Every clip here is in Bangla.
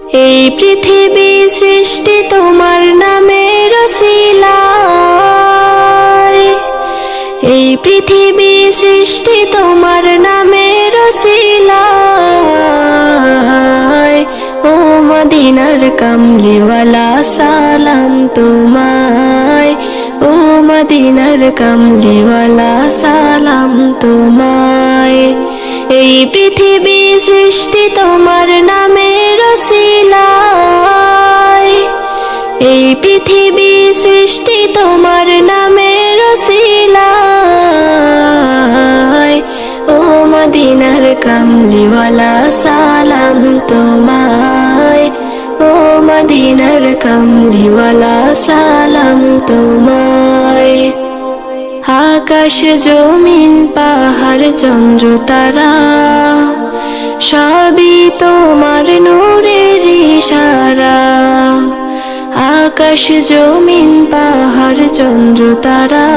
এই পৃথিবী সৃষ্টি তোমার নামের ওসিলায়, এই পৃথিবী সৃষ্টি তোমার নামের ওসিলায়। ও মদিনার কামলিওয়ালা সালাম তোমায়, ও মদিনার কামলিওয়ালা সালাম তোমায়। এই পৃথিবী সৃষ্টি তোমার নামের ওসিলায়, এই পৃথিবী সৃষ্টি তোমার নামের ওসিলায়। ও মদিনার কামলিওয়ালা সালাম তোমায়, ও মদিনার কামলিওয়ালা সালাম তোমায়। আকাশ জমিন পাহাড় চন্দ্র তারা সবই তোমার নূরের ইশারা। আকাশ জমিন পাহাড় চন্দ্র তারা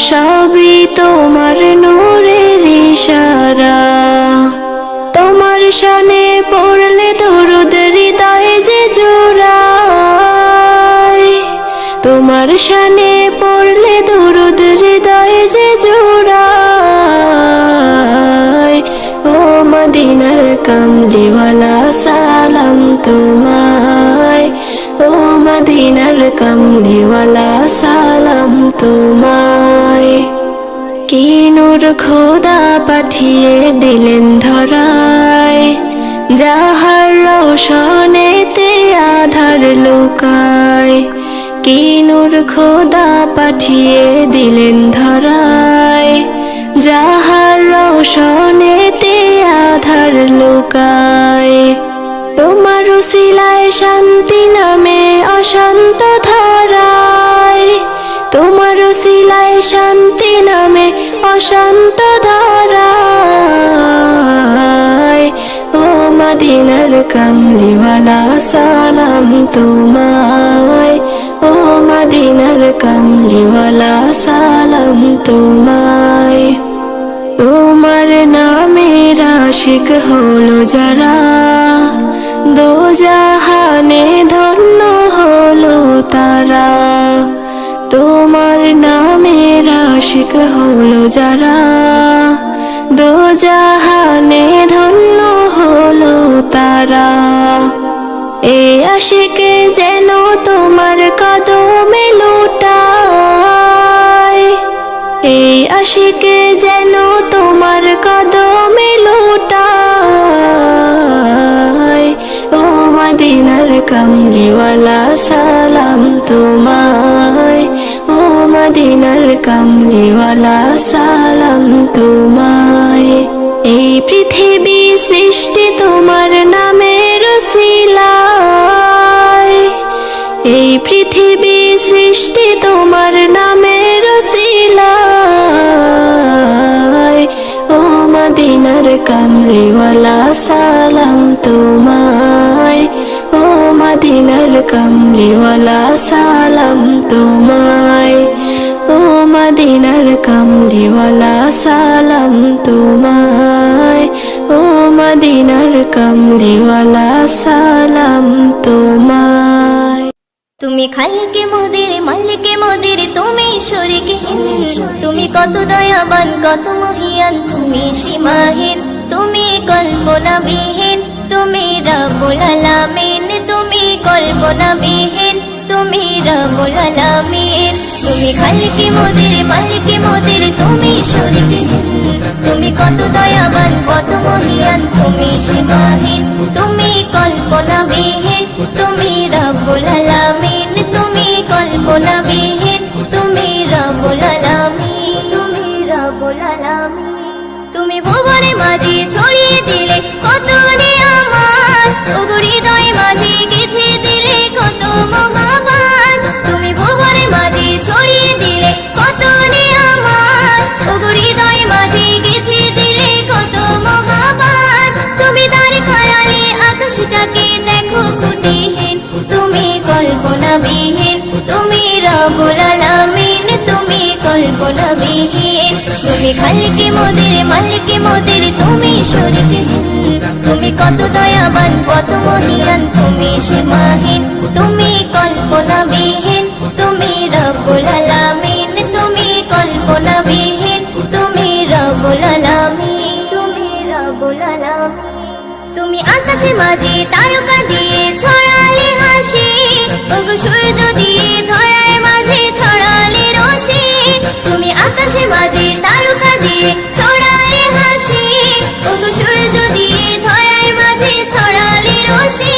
সবই তোমার নূরের ইশারা। তোমার শানে পড়লে দরুদ হৃদয় যে জোড়ায়, তোমার শানে পড়লে দরুদ হৃদয় যে জোড়ায়। ও মদিনার কামলিওয়ালা সালাম তোমায়, ও মদিনার কামলিওয়ালা সালাম তোমায়। কি নূর খোদা পাঠিয়ে দিলেন ধরায়, যাহার রোশনেতে আধার লুকায়। কি নূর খোদা পাঠিয়ে দিলেন ধরায়, যাহার রোশনেতে আধার লুকায়। তোমার উসিলায় শান্তি নামে অশান্ত ধারায়, তোমার উসিলায় শান্তি নামে অশান্ত ধারায়। ও মদিনার কামলিওয়ালা সালাম তোমায়, ও মদিনার কামলিওয়ালা সালাম তোমায়। তোমার নামের আশিক হলো যারা, দোজাহানে ধন্য হলো তারা। তোমার নামের আশিক হলো যারা, দোজাহানে ধন্য হলো তারা। এই আশিকে যেন তোমার কদমে লুটায়, এই আশিকে যেন তোমার কদমে লুটায়। ও মদিনার কামলিওয়ালা সালাম তোমায়, ও মদিনার কামলিওয়ালা সালাম তোমায়। এই পৃথিবী সৃষ্টি তোমার নামের ওসিলায়, এই পৃথিবী সৃষ্টি তোমার নামের ওসিলায়। ও মদিনার কামলিওয়ালা সালাম তোমায়, ও মদিনার কামলিওয়ালা সালাম তোমায়, ও মদিনার কামলিওয়ালা সালাম তোমায়, ও মদিনার কামলিওয়ালা সালাম তোমায়। তুমি খালিকে মোদের মালিকে মোদের, তুমি শরীকহীন, তুমি কত দয়াবান কত মহিয়ান, তুমি সীমাহীন, তুমি কল্পনাবিহীন, তুমি রব্বুল আলামিন, তুমি কল্পনাবিহীন, তুমি রব্বুল আলামিন। তুমি খালিকে মোদের মালিকে মোদের, তুমি শরীকহীন, তুমি কত দয়াবান কত মহিয়ান, তুমি সীমাহীন, তুমি কল্পনাবিহীন, তুমি রব্বুল আলামিন, তুমি কল্পনাবিহীন, তুমি রব্বুল আলামিন, তুমি রব্বুল আলামিন। তুমি ভুবনে মাঝে ছড়িয়ে দিলে কত নিয়ামত, ওগো হৃদয় মাঝে গেঁথে দিলে কত মহাবান। তুমি ভুবনে মাঝে ছড়িয়ে দিলে কত নিয়ামত, ওগো হৃদয় মাঝে গেঁথে দিলে কত মহাবান। তুমি তার খায়ালে আকাশটাকে দেখো কুটিহীন, তুমি কল্পনাবিহীন, তুমি রব্বুল আলামিন, তুমি কল্পনাবিহীন তুমি খালিকে মোদের মালিকে মোদের তুমি শরীকহীন তুমি কত দয়াবান কত মহিয়ান তুমি সীমাহীন তুমি কল্পনাবিহীন তুমি রব্বুল আলামিন তুমি কল্পনাবিহীন তুমি রব্বুল আলামিন তুমি রব্বুল আলামিন তুমি আকাশে মাঝে তারকা দিয়ে ছড়ালে হাসি ওগো সূর্য দিয়ে ধরার মাঝে ছড়ালে রশি তুমি আকাশে মাঝে তারকা দিয়ে ছড়ালে হাসি ওগো সূর্য দিয়ে ধরার মাঝে ছড়ালে রশি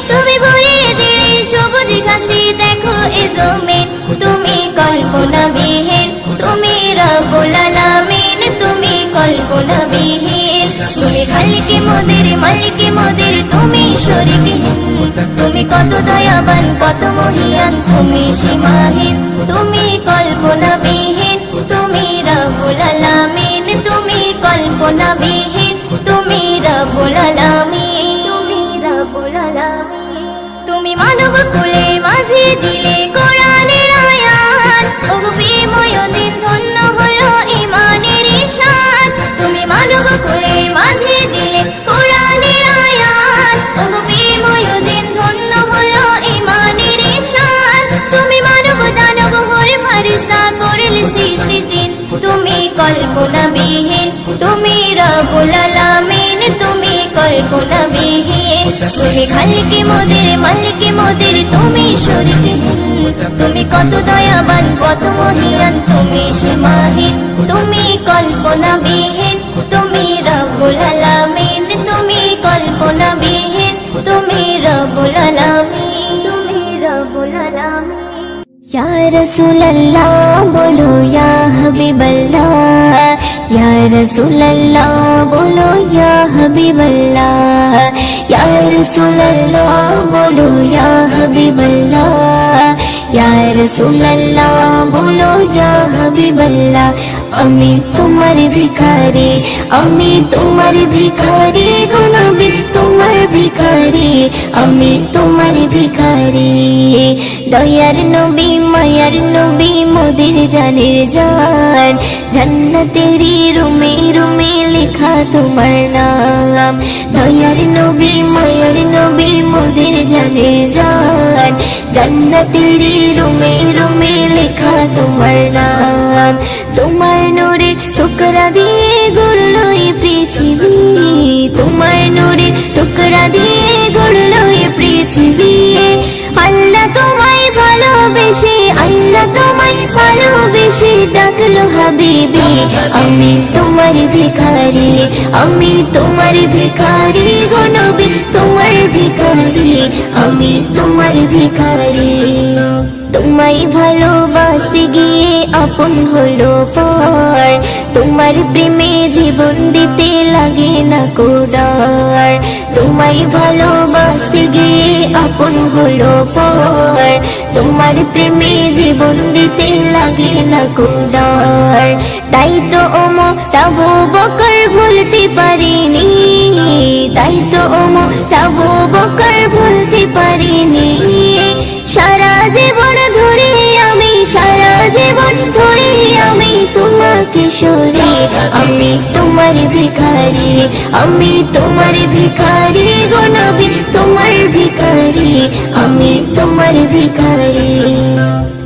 তুমি ভরিয়ে দিলে সবুজ ঘাসে দেখো এ জমিন তুমি কল্পনাবিহীন তুমি রব্বুল আলামিন তুমি কল্পনাবিহীন তুমি খালিকে মোদের মালিকে মোদের তুমি শরীকহীন তুমি কত দয়াবান কত মহিয়ান তুমি সীমাহীন তুমি কল্পনাবিহীন তুমি রব্বুল আলামিন তুমি কল্পনাবিহীন তুমি রব্বুল আলামিন তুমি রব্বুল আলামিন তুমি মানব কুলে মাঝে দিলে কোরআনের আয়াত ওগো বিময় দিন ধন্য হলো ঈমানের ইরশাদ তুমি মানব কুলে মাঝে দিলে কোরআনের আয়াত ওগো বিময় দিন ধন্য হলো ঈমানের ইরশাদ তুমি মানব দানব হরে ফারিস্তা করিলে সৃষ্টি জিন তুমি কল্পনাবিহীন তুমি রব্বুল আলামিন তুমি কল্পনাবিহীন তুমি খালিকে মোদের মালিকে মোদের তুমি শরীকহীন তুমি কত দয়াবান কত মহিয়ান তুমি সীমাহীন তুমি কল্পনাবিহীন তুমি রব্বুল আলামিন তুমি কল্পনাবিহীন তুমি রব্বুল আলামিন তুমি রব্বুল আলামিন या रसूल अल्लाह बोलो या हबीब अल्लाह या रसूल अल्लाह बोलो या हबीब अल्लाह या रसूल अल्लाह बोलो या हबीब अल्लाह या रसूल अल्लाह बोलो या हबीब अल्लाह আমি তোমার ভিখারি আমি তোমার ভিখারি গো নবী তোমার ভিখারি আমি তোমার ভিখারি দয়ার নবী মায়ার নবী মোদের জানের জান জান্নাতেরি রুমে রুমে লেখা তোমার নাম দয়ার নবী মায়ার নবী মোদের জানের জান জান্নাতেরি রুমে রুমে লেখা তোমার নাম তোমার নূরে টুকরা দিয়ে গড়লো এই পৃথিবী তোমার নূরে টুকরা দিয়ে গড়লো এই পৃথিবী আল্লাহ তোমায় ভালোবেসে আল্লাহ তোমায় ভালোবেসে ডাকলো হাবিবি আমি তোমার ভিখারি আমি তোমার ভিখারি গো নবী তোমার ভিখারি আমি তোমার ভিখারি তোমায় ভালোবাসতে গিয়ে আপন হলো পর তোমার প্রেমে জীবন দিতে লাগে না কোডার তোমায় ভালোবাসতে গিয়ে আপন হলো পর তোমার প্রেমে জীবন দিতে লাগে না কোডার তাই তো আবু বকর ভুলতে পারিনি তাই তো আবু বকর ভুলতে পারিনি সারা জীবন ধরে আমি সারা জীবন ধরে আমি তোমাকে সরে আমি তোমার ভিখারি আমি তোমার ভিখারি গো নবী তোমার ভিখারি আমি তোমার ভিখারি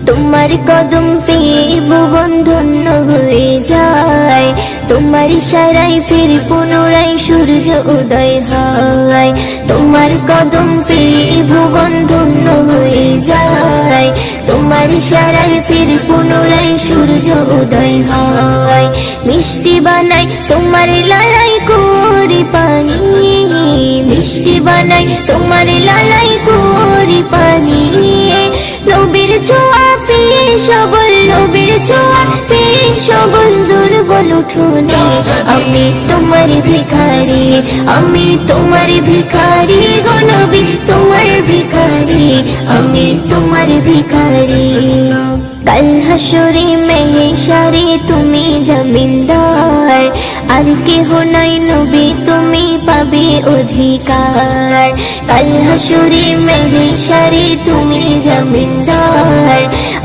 তোমার কদম পেয়ে ভুবন ধন্য হয়ে যায় তোমার ইশারায় ফির পুনরায় সূর্য উদয় হয় তোমার কদম পেয়ে ভুবন ধন্য হয়ে যায় তোমার ইশারায় ফির পুনরায় সূর্য উদয় হয় মিষ্টি বানাই তোমার লালাই করি পানি মিষ্টি বানাই তোমার লালাই করি পানি নবীর ছোঁয়া পেয়ে সবল নবীর ছোঁয়া পেয়ে সবল দুর্বল উঠোনে আমি তোমার ভিখারি আমি তোমার ভিখারি গো নবী তোমার ভিখারি আমি তোমার ভিখারি কাল হাসরে মেহেশারে তুমি জমিনদার আর কেহ নাই নবী তুমি পাবে অধিকার কাল হাসুরে মেহেশারে তুমি জমিনদার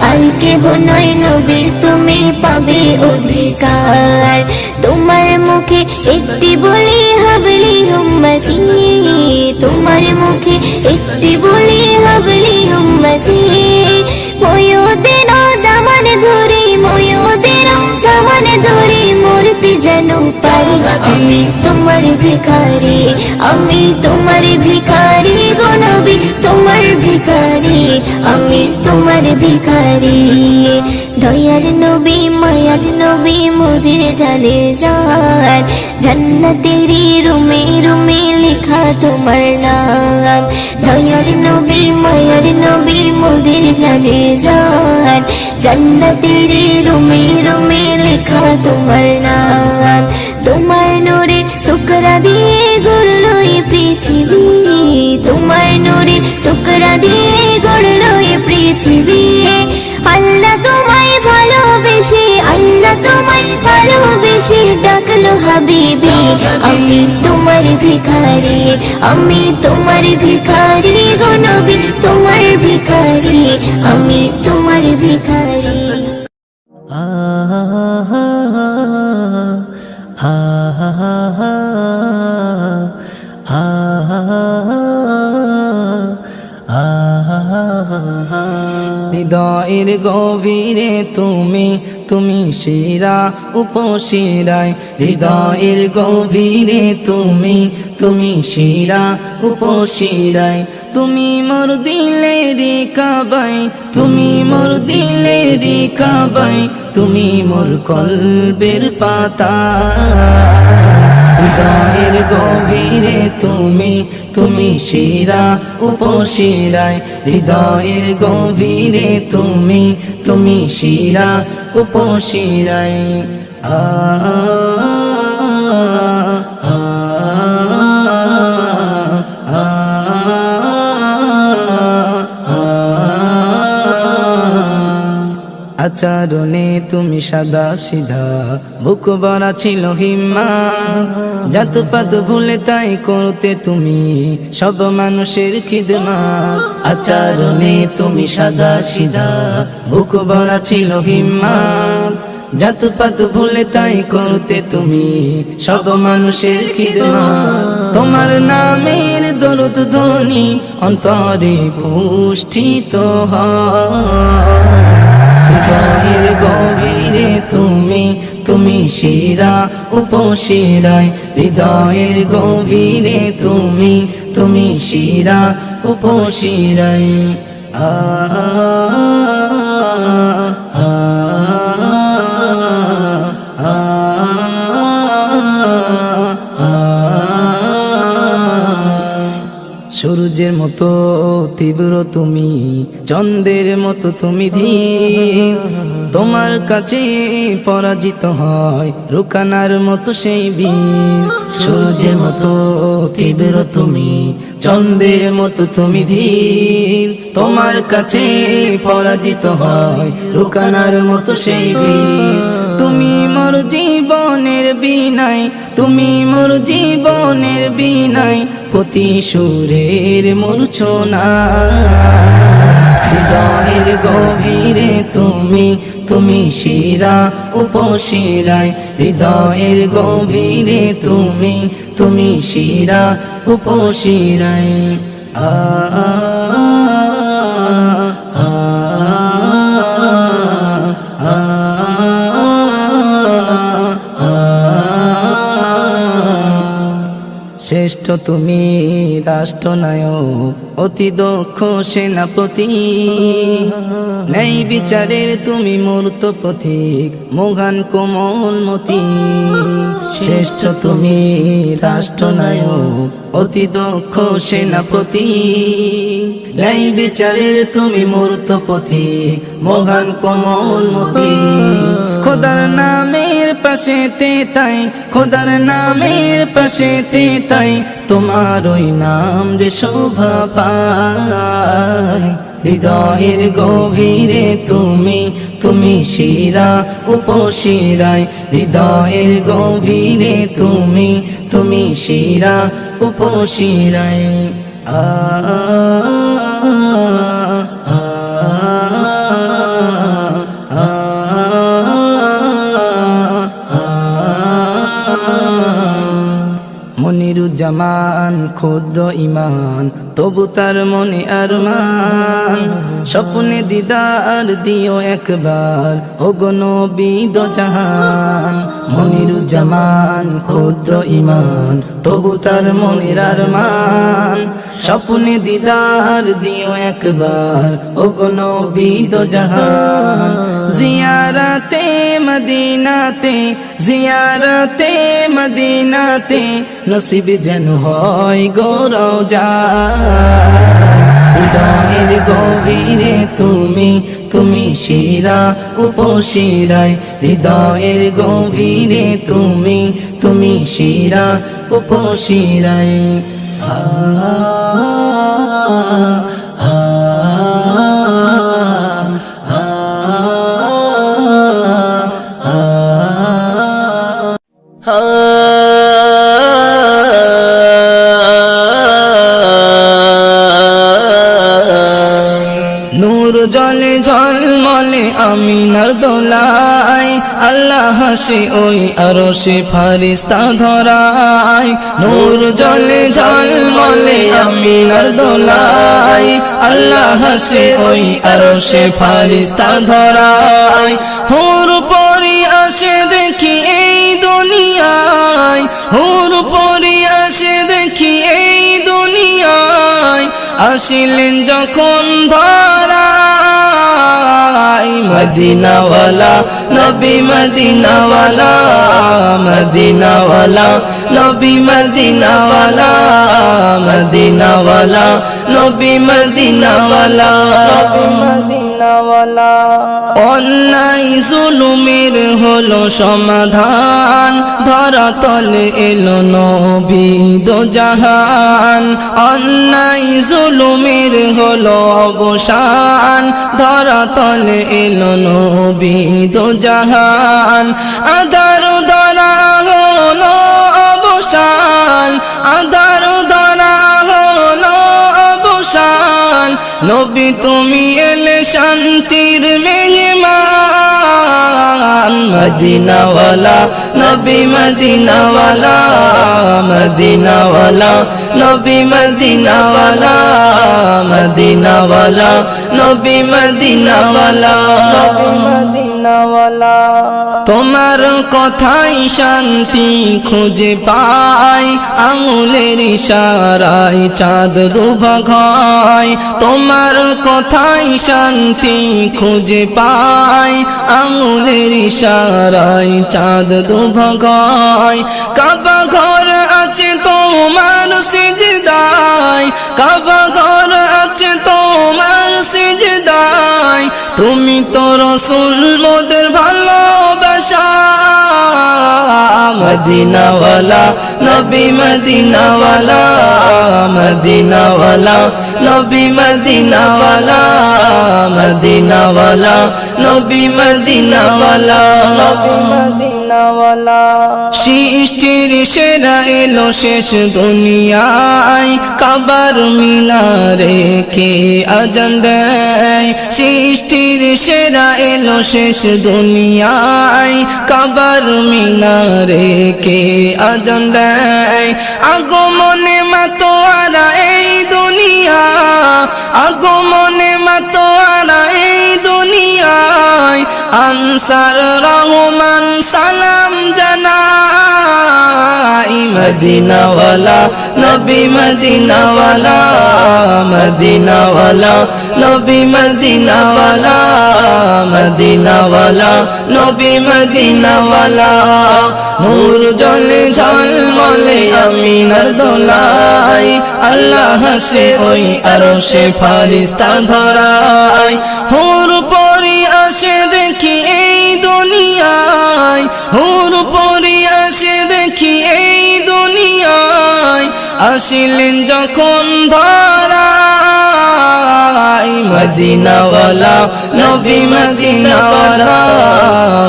আর কেহ নয় নবী তুমি পাবে অধিকার তোমার মুখে একটি বলি হাবলি উম্মতি তোমার মুখে একটি বলি হাবলি উম্মতি ময়ূদের দামান ধরে ময়ূদের দামান ধরে মূর্তি যেন পারি আমি তোমার ভিখারি আমি তোমার ভিখারি গো নবী তোমার ভিখারি আমি তোমার ভিখারি দয়ার নবী মায়ার নবী মোদের জানের জান জান্নাতেরি রুমে রুমে লেখা তোমার নাম দয়ার নবী মায়ার নবী মোদের জানের জান জান্নাতেরি রুমে রুমে লেখা তোমার নাম তোমার নূরে শুকরা দিয়ে গড়লো এই পৃথিবী তোমার নূরে শুকরা দিয়ে গড়লো এই পৃথিবী আল্লাহ তোমায় ভালোবেসে আল্লাহ তোমায় ভালোবেসে ডাকলো হাবিবি আমি তোমার ভিখারি আমি তোমার ভিখারি গো নবী তোমার ভিখারি আমি তোমার ভিখারি হৃদয়ের গভীরে তুমি শিরা উপশিরায় হৃদয়ের গভীরে তুমি শিরা উপশিরায় তুমি মোর দিলের কাবাই তুমি মোর দিলের কাবাই তুমি মোর কলবের পাতা হৃদয়ের গভীরে তুমি শিরা উপশিরায় হৃদয়ের গভীরে তুমি শিরা উপশিরায় আচরণে তুমি সাদা সিধা বুক ভরা ছিল হিম্মা জাতপাত ভুলে তাই করতে তুমি সব মানুষের খিদমত আচরণে তুমি সাদা সিধা বুক ভরা ছিল হিম্মা জাতপাত ভুলে তাই করতে তুমি সব মানুষের খিদমত তোমার নামের দরুদ ধ্বনি অন্তরে পুষ্টিত হয় হৃদয়ের গভীরে তুমি শিরা উপশিরায় হৃদয়ের গভীরে তুমি শিরা উপশিরায় সূর্যের মতো তীব্র তুমি চন্দ্রের মতো তুমি ধীর তোমার কাছে পরাজিত হয় রুকানার মতো সেই বীর সূর্যের মতো তীব্র তুমি চন্দ্রের মতো তুমি ধীর তোমার কাছে পরাজিত হয় রুকানার মতো সেই বীর তুমি মোর জীবনের বিনাই তুমি মোর জীবনের বিনাই প্রতি সুরের মূর্ছনা হৃদয়ের গভীরে তুমি শিরা উপশিরায় হৃদয়ের গভীরে তুমি শিরা উপশিরায় শ্রেষ্ঠ তুমি রাষ্ট্রনায়ক অতি দক্ষ সেনাপতি ন্যায় বিচারের তুমি মূর্ত পথিক মহান কোমলমতি শ্রেষ্ঠ তুমি রাষ্ট্রনায়ক অতি দক্ষ সেনাপতি ন্যায় বিচারের তুমি মূর্ত পথিক মহান কোমলমতি খোদার নামের পাশে তাই খোদার নামের পাশে তাই তোমার ওই নাম যে শোভা পায় হৃদয়ের গভীরে তুমি শিরা উপশিরায় হৃদয়ের গভীরে তুমি শিরা উপশিরায় জামান ক্ষুদ্র ইমান, তবু তার মনে আরমান। স্বপ্নে দিদার দিও একবার, ওগো নবী দো জাহান। মনিরুজ্জামান ক্ষুদ্র ইমান, তবু তার মনের আরমান। স্বপ্নে দিদার দিও একবার, ওগো নবী দো জাহান। জিয়ারতে মদিনাতে, জিয়ারতে মদিনাতে, নসিব যেন হয় গো রওজা। হৃদয়ের গভীরে তুমি, তুমি শিরা উপশিরায়। হৃদয়ের গভীরে তুমি, তুমি শিরা উপশিরায়। নূর জলে ঝলমলে আমিনার দোলায়, আল্লাহ হাসে ওই আরশে ফারিস্তা ধরায়। নূর জলে ঝলমলে আমিনার দোলায়, আল্লাহ হাসে ওই আরশে ফারিস্তা ধরায়। হুর পরি আসে দেখি এই দুনিয়ায়, হুর পরি আসে দেখি এই দুনিয়ায়। আসিলেন যখন ধরায়, মদিনাওয়ালা নবী মদিনাওয়ালা, মদিনাওয়ালা নবী মদিনাওয়ালা, মদিনাওয়ালা নবী মদিনাওয়ালা, মদিনাওয়ালা। অন্যায় জুলুমের হলো সমাধান, ধরাতলে এলো নবী দো জাহান। অন্যায় জুলুমের হলো অবসান, ধরাতলে এলো নবী দো জাহান। আধার ধরা হলো অবসান, আধার ধরা হলো অবসান। নবী তুমি এলে শান্তির মেহমান, মদিনাওয়ালা নবী মদিনাওয়ালা, মদিনাওয়ালা নবী মদিনাওয়ালা, মদিনাওয়ালা নবী মদিনাওয়ালা, মদিনাওয়ালা। তোমার কথাই শান্তি খুঁজে পাই, আঙুলের ইশারায় চাঁদ দুভাগ হয়। তোমার কথাই শান্তি খুঁজে পাই, আঙুলের ইশারায় চাঁদ দুভাগ হয়। কাবা ঘর আছে তোমার সিজদায়, কাবা ঘর আছে তোমার সিজদায়। তুমি তো রাসূল মোদের ভালোবাসা, মদিনাওয়ালা নবী মদিনাওয়ালা, মদিনাওয়ালা নবী মদিনাওয়ালা, মদিনাওয়ালা নবী মদিনাওয়ালা, মদিনাওয়ালা। সৃষ্টির সেরা এলো শেষ দুনিয়ায়, কাবার মিনারে কে আজান দেয়। সৃষ্টির সেরা এলো শেষ দুনিয়ায়, কাবার মিনারে কে আজান দেয়। আগমনে মাতোয়ারা এই দুনিয়া, আগমনে মাতোয়ারা এই দুনিয়ায়। আনসার রহমান সালাম জানাই, মদিনাওয়ালা নবী মদিনাওয়ালা, মদিনাওয়ালা নবী মদিনাওয়ালা, মদিনাওয়ালা নবী মদিনাওয়ালা। নূর জলে ঝলমলে আমিনার দোলায়, আল্লাহ হাসে ওই আরশে ফারিস্তা ধরায়। হুর পরি আসে দেখি এই দুনিয়ায়, হুর পরি আসে দেখি এই দুনিয়ায়। আসিলেন যখন ধরায়, মদিনাওয়ালা নবী মদিনাওয়ালা,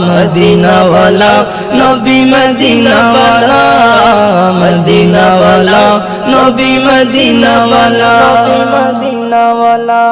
মদিনাওয়ালা নবী মদিনাওয়ালা, মদিনাওয়ালা নবী মদিনাওয়ালা, মদিনাওয়ালা।